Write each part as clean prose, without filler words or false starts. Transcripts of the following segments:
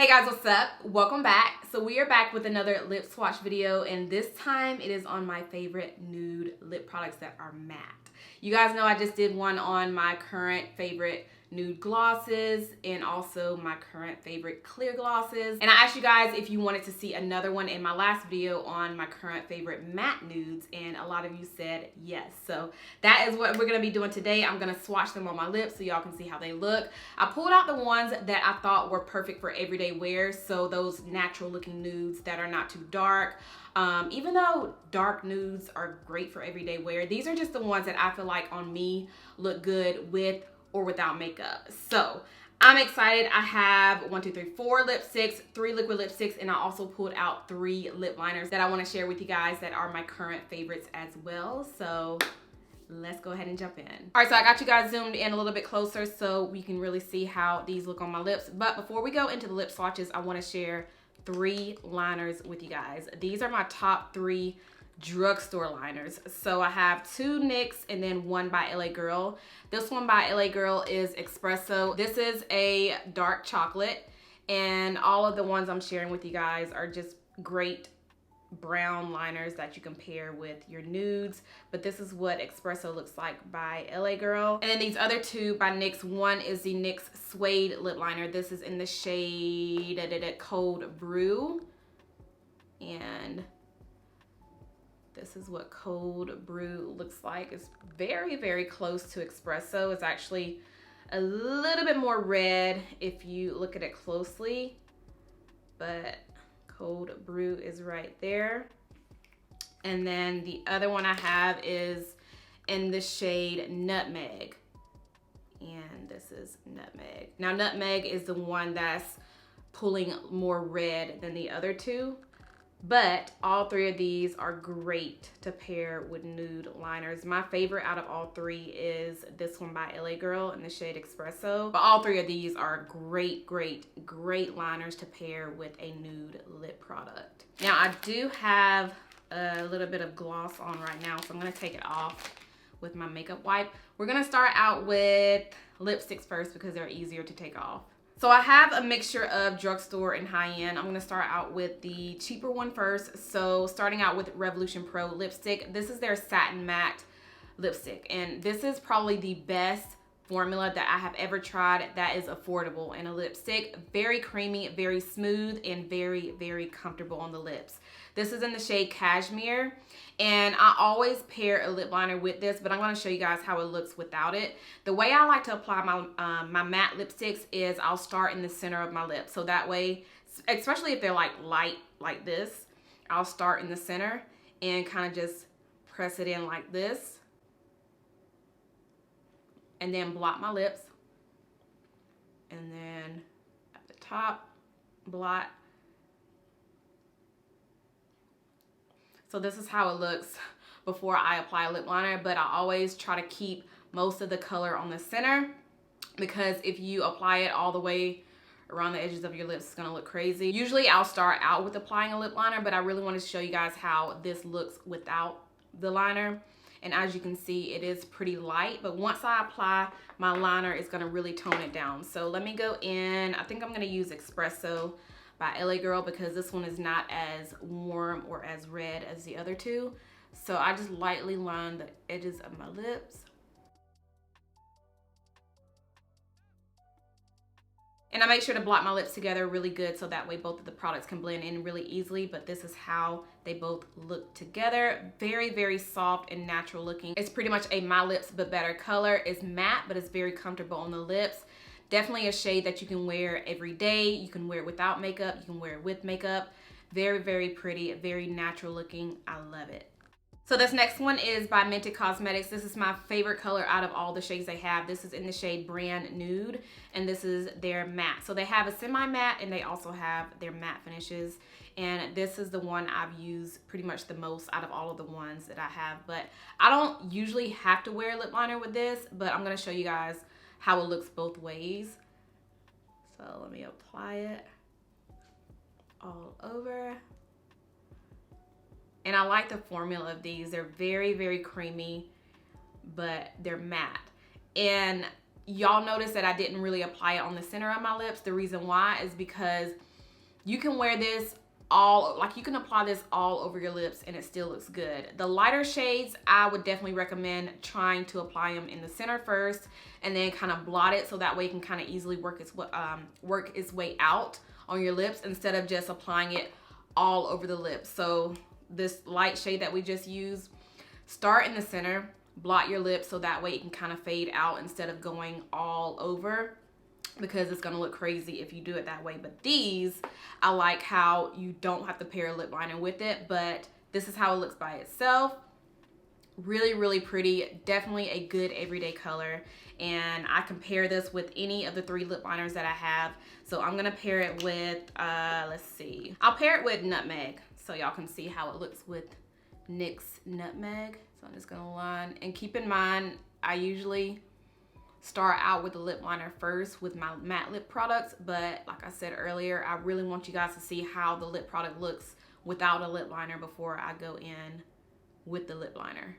Hey guys, what's up? Welcome back. So we are back with another lip swatch video, and this time it is on my favorite nude lip products that are matte. You guys know I just did one on my current favorite nude glosses and also my current favorite clear glosses. And I asked you guys if you wanted to see another one in my last video on my current favorite matte nudes, and a lot of you said yes. So that is what we're gonna be doing today. I'm gonna swatch them on my lips so y'all can see how they look. I pulled out the ones that I thought were perfect for everyday wear, so those natural looking nudes that are not too dark. Even though dark nudes are great for everyday wear, these are just the ones that I feel like on me look good with or without makeup. So I'm excited. I have 4 lipsticks, 3 liquid lipsticks, and I also pulled out 3 lip liners that I want to share with you guys that are my current favorites as well. So let's go ahead and jump in. All right, so I got you guys zoomed in a little bit closer so we can really see how these look on my lips. But before we go into the lip swatches, I want to share 3 liners with you guys. These are my top 3 drugstore liners. So I have 2 NYX and then 1 by LA Girl. This one by LA Girl is Espresso. This is a dark chocolate, and all of the ones I'm sharing with you guys are just great brown liners that you can pair with your nudes. But this is what Espresso looks like by LA Girl. And then these other 2 by NYX. One is the NYX Suede lip liner. This is in the shade Cold Brew, and this is what Cold Brew looks like. It's very, very close to Espresso. It's actually a little bit more red if you look at it closely, but Cold Brew is right there. And then the other one I have is in the shade Nutmeg, and this is Nutmeg. Now Nutmeg is the one that's pulling more red than the other 2. But all 3 of these are great to pair with nude liners. My favorite out of all 3 is this one by LA Girl in the shade Espresso. But all 3 of these are great, great, great liners to pair with a nude lip product. Now I do have a little bit of gloss on right now, so I'm gonna take it off with my makeup wipe. We're gonna start out with lipsticks first because they're easier to take off. So I have a mixture of drugstore and high-end. I'm gonna start out with the cheaper one first. So starting out with Revolution Pro lipstick. This is their Satin Matte lipstick, and this is probably the best formula that I have ever tried that is affordable in a lipstick. Very creamy, very smooth, and very, very comfortable on the lips. This is in the shade Cashmere, and I always pair a lip liner with this, but I'm going to show you guys how it looks without it. The way I like to apply my my matte lipsticks is I'll start in the center of my lip. So that way, especially if they're like light like this, I'll start in the center and kind of just press it in like this, and then blot my lips, and then at the top, blot. So this is how it looks before I apply a lip liner, but I always try to keep most of the color on the center, because if you apply it all the way around the edges of your lips, it's gonna look crazy. Usually I'll start out with applying a lip liner, but I really wanted to show you guys how this looks without the liner. And as you can see, it is pretty light, but once I apply my liner, it's gonna really tone it down. So let me go in. I think I'm gonna use Espresso by LA Girl because this one is not as warm or as red as the other 2. So I just lightly line the edges of my lips. And I make sure to blot my lips together really good so that way both of the products can blend in really easily. But this is how they both look together. Very, very soft and natural looking. It's pretty much a My Lips But Better color. It's matte, but it's very comfortable on the lips. Definitely a shade that you can wear every day. You can wear it without makeup. You can wear it with makeup. Very, very pretty, very natural looking. I love it. So this next one is by Mented Cosmetics. This is my favorite color out of all the shades they have. This is in the shade Brand Nude, and this is their matte. So they have a semi-matte, and they also have their matte finishes. And this is the one I've used pretty much the most out of all of the ones that I have. But I don't usually have to wear a lip liner with this, but I'm gonna show you guys how it looks both ways. So let me apply it all over. And I like the formula of these. They're very, very creamy, but they're matte. And y'all notice that I didn't really apply it on the center of my lips. The reason why is because You can wear this all, like you can apply this all over your lips and it still looks good. The lighter shades, I would definitely recommend trying to apply them in the center first and then kind of blot it so that way it can kind of easily work its way out on your lips instead of just applying it all over the lips. So this light shade that we just used, start in the center, blot your lips so that way it can kind of fade out instead of going all over, because it's gonna look crazy if you do it that way. But these, I like how you don't have to pair a lip liner with it, but this is how it looks by itself. Really, really pretty. Definitely a good everyday color. And I can pair this with any of the 3 lip liners that I have. So I'm gonna pair it with, let's see. I'll pair it with Nutmeg so y'all can see how it looks with NYX Nutmeg. So I'm just gonna line, and keep in mind, I usually start out with the lip liner first with my matte lip products, but like I said earlier, I really want you guys to see how the lip product looks without a lip liner before I go in with the lip liner.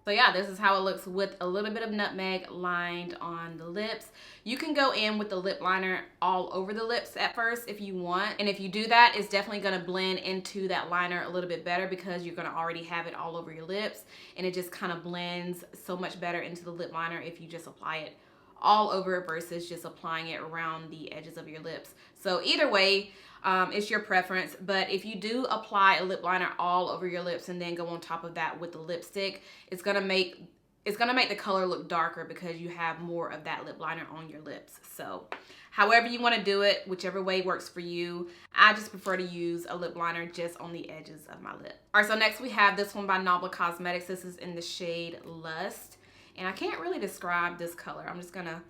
So yeah, this is how it looks with a little bit of nutmeg lined on the lips. You can go in with the lip liner all over the lips at first if you want. And if you do that, it's definitely gonna blend into that liner a little bit better because you're gonna already have it all over your lips. And it just kind of blends so much better into the lip liner if you just apply it all over versus just applying it around the edges of your lips. So either way, it's your preference, but if you do apply a lip liner all over your lips and then go on top of that with the lipstick, it's gonna make the color look darker because you have more of that lip liner on your lips. So however you want to do it, whichever way works for you. I just prefer to use a lip liner just on the edges of my lip. All right, so next we have this one by NABLA Cosmetics. This is in the shade Lust, and I can't really describe this color. I'm just gonna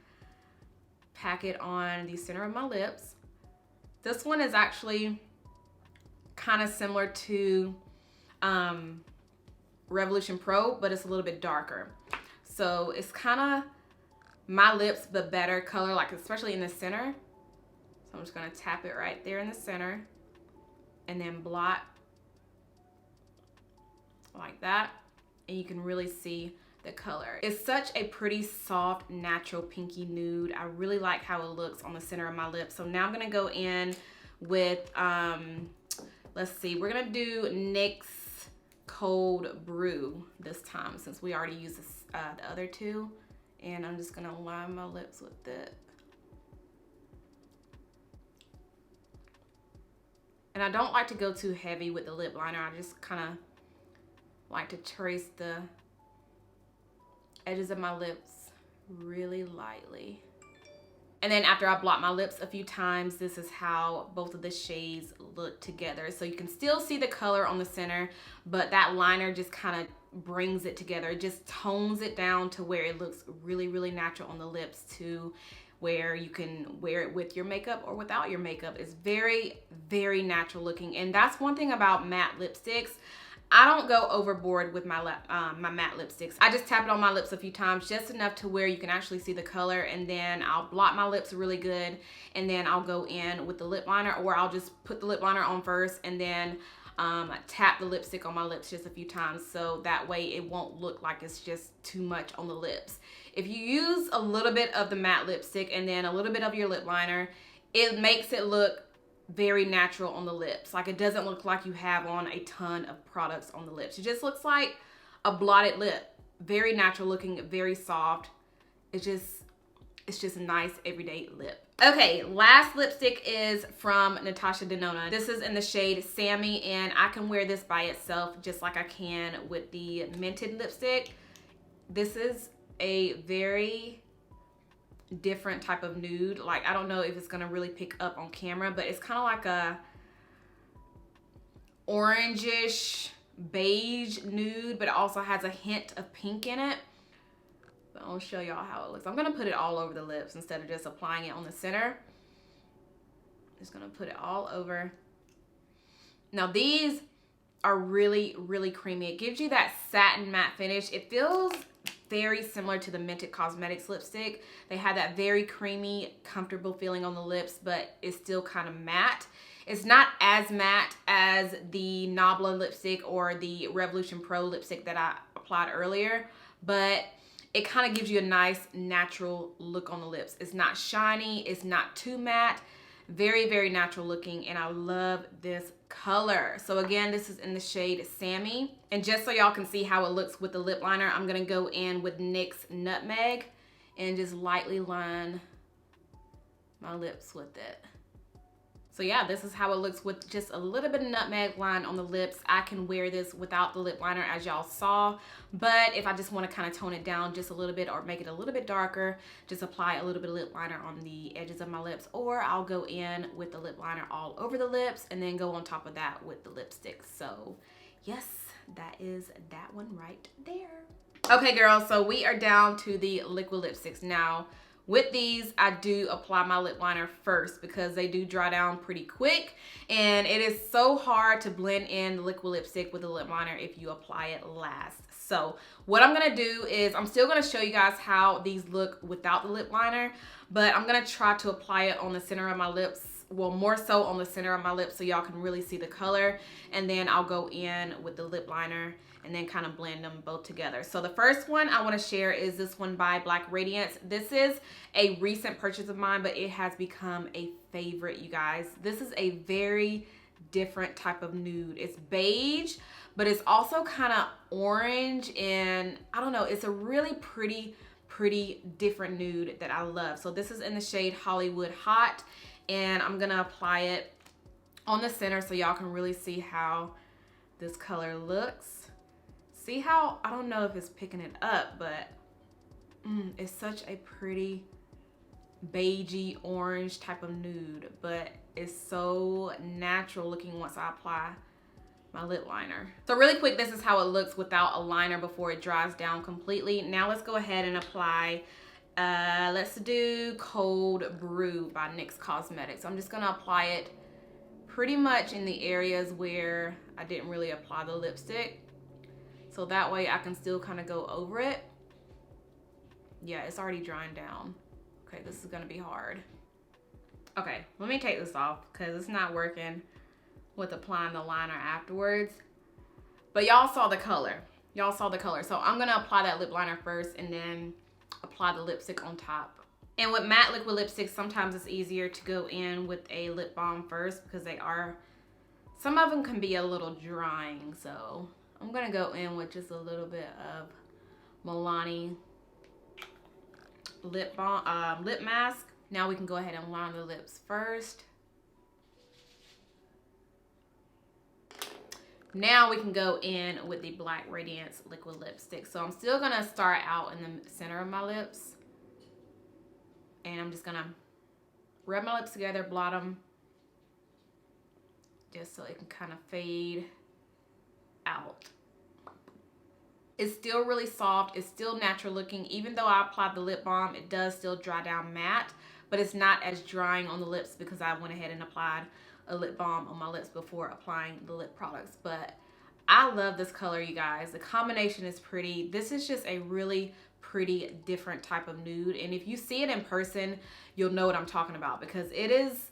pack it on the center of my lips. This one is actually kind of similar to Revolution Pro, but it's a little bit darker. So it's kind of my lips, but better color, like especially in the center. So I'm just gonna tap it right there in the center and then blot like that. And you can really see the color. It's such a pretty soft, natural pinky nude. I really like how it looks on the center of my lips. So now I'm gonna go in with, let's see, we're gonna do NYX Cold Brew this time since we already used this, the other 2. And I'm just gonna line my lips with it. And I don't like to go too heavy with the lip liner. I just kind of like to trace the edges of my lips really lightly. And then after I blot my lips a few times, this is how both of the shades look together. So you can still see the color on the center, but that liner just kind of brings it together. It just tones it down to where it looks really, really natural on the lips, to where you can wear it with your makeup or without your makeup. It's very, very natural looking. And that's one thing about matte lipsticks. I don't go overboard with my matte lipsticks. I just tap it on my lips a few times, just enough to where you can actually see the color, and then I'll blot my lips really good, and then I'll go in with the lip liner, or I'll just put the lip liner on first and then tap the lipstick on my lips just a few times, so that way it won't look like it's just too much on the lips. If you use a little bit of the matte lipstick and then a little bit of your lip liner, it makes it look very natural on the lips. Like, it doesn't look like you have on a ton of products on the lips. It just looks like a blotted lip. Very natural looking, very soft. It's just a nice everyday lip. Okay, last lipstick is from Natasha Denona. This is in the shade Sami, and I can wear this by itself just like I can with the Mented lipstick. This is a very different type of nude. Like, I don't know if it's gonna really pick up on camera, but it's kind of like a orangish beige nude, but it also has a hint of pink in it. But I'll show y'all how it looks. I'm gonna put it all over the lips instead of just applying it on the center. Just gonna put it all over. Now these are really, really creamy. It gives you that satin matte finish. It feels very similar to the Mented Cosmetics lipstick. They have that very creamy, comfortable feeling on the lips, but it's still kind of matte. It's not as matte as the NABLA lipstick or the Revolution Pro lipstick that I applied earlier, but it kind of gives you a nice natural look on the lips. It's not shiny, it's not too matte. Very, very natural looking, and I love this color. So again, this is in the shade Sami. And just so y'all can see how it looks with the lip liner, I'm gonna go in with NYX Nutmeg and just lightly line my lips with it. So yeah, this is how it looks with just a little bit of nutmeg line on the lips. I can wear this without the lip liner, as y'all saw, but if I just want to kind of tone it down just a little bit or make it a little bit darker, just apply a little bit of lip liner on the edges of my lips, or I'll go in with the lip liner all over the lips and then go on top of that with the lipstick. So yes, that is that one right there. Okay girls, so we are down to the liquid lipsticks now. With these, I do apply my lip liner first because they do dry down pretty quick, and it is so hard to blend in the liquid lipstick with the lip liner if you apply it last. So what I'm gonna do is I'm still gonna show you guys how these look without the lip liner, but I'm gonna try to apply it on the center of my lips, well, more so on the center of my lips so y'all can really see the color, and then I'll go in with the lip liner and then kind of blend them both together. So the first one I want to share is this one by Radiance. This is a recent purchase of mine, but it has become a favorite, you guys. This is a very different type of nude. It's beige, but it's also kind of orange, and I don't know, it's a really pretty different nude that I love. So this is in the shade Hollywood Hot, and I'm gonna apply it on the center so y'all can really see how this color looks. See how, I don't know if it's picking it up, but it's such a pretty beigey orange type of nude, but it's so natural looking once I apply my lip liner. So really quick, this is how it looks without a liner before it dries down completely. Now let's go ahead and apply, let's do Cold Brew by NYX Cosmetics. I'm just gonna apply it pretty much in the areas where I didn't really apply the lipstick. So that way I can still kind of go over it. Yeah, it's already drying down. Okay, this is gonna be hard. Okay, let me take this off because it's not working with applying the liner afterwards. But y'all saw the color. Y'all saw the color. So I'm gonna apply that lip liner first and then apply the lipstick on top. And with matte liquid lipsticks, sometimes it's easier to go in with a lip balm first because they are, some of them can be a little drying. So I'm gonna go in with just a little bit of Milani lip balm, lip mask. Now we can go ahead and line the lips first. Now we can go in with the Radiance liquid lipstick. So I'm still gonna start out in the center of my lips, and I'm just gonna rub my lips together, blot them, just so it can kind of fade out. It's still really soft. It's still natural looking. Even though I applied the lip balm, it does still dry down matte, but it's not as drying on the lips because I went ahead and applied a lip balm on my lips before applying the lip products. But I love this color, you guys. The combination is pretty. This is just a really pretty different type of nude, and if you see it in person, you'll know what I'm talking about because it is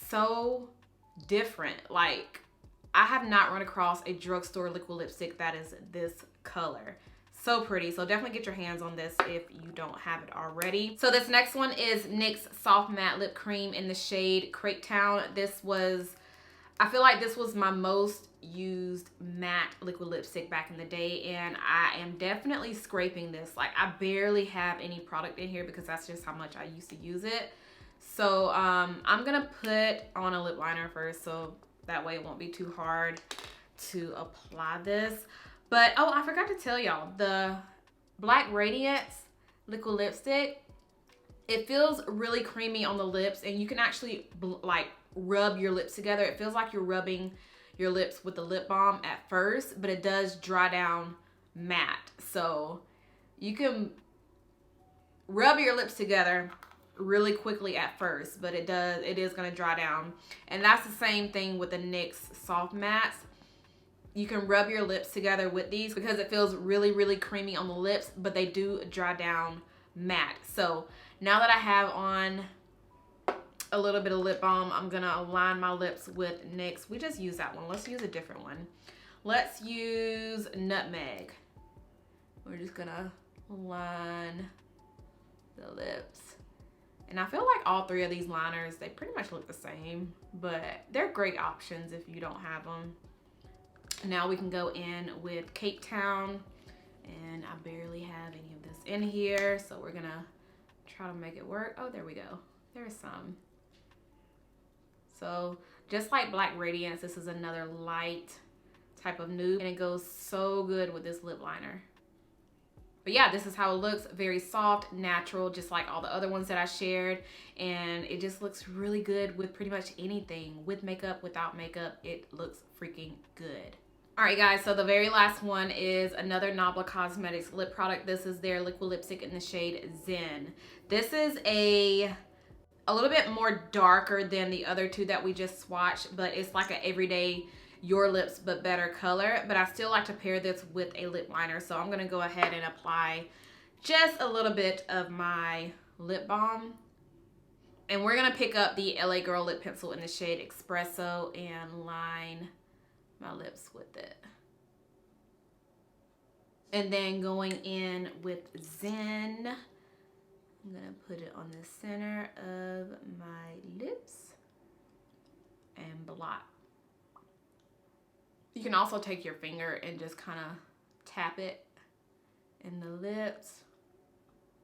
so different. Like, I have not run across a drugstore liquid lipstick that is this color. So pretty. So definitely get your hands on this if you don't have it already. So this next one is NYX Soft Matte Lip Cream in the shade Crepe Town. This was, I feel like this was my most used matte liquid lipstick back in the day, and I am definitely scraping this. Like, I barely have any product in here because that's just how much I used to use it. So I'm gonna put on a lip liner first so that way it won't be too hard to apply this. But oh, I forgot to tell y'all, the Radiance liquid lipstick, it feels really creamy on the lips, and you can actually like rub your lips together. It feels like you're rubbing your lips with the lip balm at first, but it does dry down matte. So you can rub your lips together really quickly at first, but it is going to dry down. And that's the same thing with the NYX soft mattes. You can rub your lips together with these because it feels really creamy on the lips, but they do dry down matte. So now that I have on a little bit of lip balm, I'm gonna align my lips with NYX. We just use that one. Let's use a different one. Let's use Nutmeg. We're just gonna line the lips And I feel like all three of these liners, they pretty much look the same, but they're great options if you don't have them. Now we can go in with Cape Town, and I barely have any of this in here, so we're gonna try to make it work. Oh, there we go. There's some. So just like Black Radiance, this is another light type of nude, and it goes so good with this lip liner. But yeah, this is how it looks. Very soft, natural, just like all the other ones that I shared. And it just looks really good with pretty much anything. With makeup, without makeup, it looks freaking good. All right, guys, so the very last one is another NABLA Cosmetics lip product. This is their liquid lipstick in the shade Zen. This is a little bit more darker than the other two that we just swatched, but it's like an everyday Your Lips but better color. But I still like to pair this with a lip liner, so I'm gonna go ahead and apply just a little bit of my lip balm, and we're gonna pick up the LA Girl lip pencil in the shade Espresso and line my lips with it. And then going in with Zen, I'm gonna put it on the center of my lips and blot. You can also take your finger and just kind of tap it in the lips.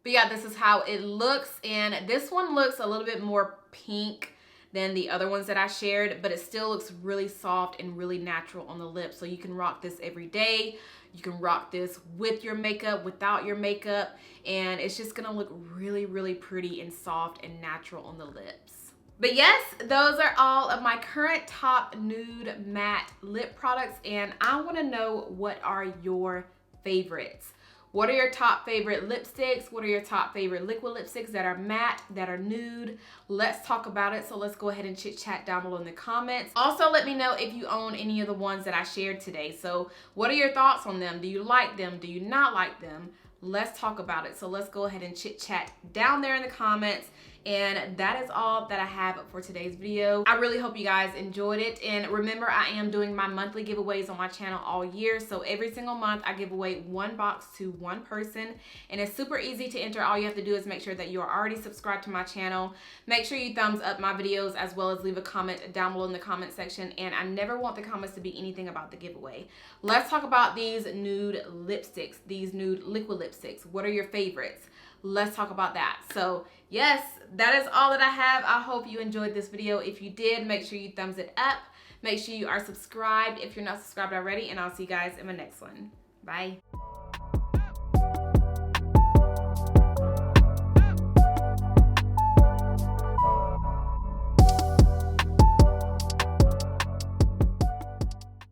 But yeah, this is how it looks. And this one looks a little bit more pink than the other ones that I shared, but it still looks really soft and really natural on the lips. So you can rock this every day. You can rock this with your makeup, without your makeup, and it's just gonna look really, really pretty and soft and natural on the lips. But yes, those are all of my current top nude matte lip products, and I wanna know, what are your favorites? What are your top favorite lipsticks? What are your top favorite liquid lipsticks that are matte, that are nude? Let's talk about it. So let's go ahead and chit chat down below in the comments. Also, let me know if you own any of the ones that I shared today. So what are your thoughts on them? Do you like them? Do you not like them? Let's talk about it. So let's go ahead and chit chat down there in the comments. And that is all that I have for today's video. I really hope you guys enjoyed it. And remember, I am doing my monthly giveaways on my channel all year. So every single month I give away one box to one person. And it's super easy to enter. All you have to do is make sure that you are already subscribed to my channel. Make sure you thumbs up my videos, as well as leave a comment down below in the comment section. And I never want the comments to be anything about the giveaway. Let's talk about these nude lipsticks, these nude liquid lipsticks. What are your favorites? Let's talk about that. So yes, that is all that I have. I hope you enjoyed this video. If you did, make sure you thumbs it up. Make sure you are subscribed if you're not subscribed already, and I'll see you guys in my next one. Bye.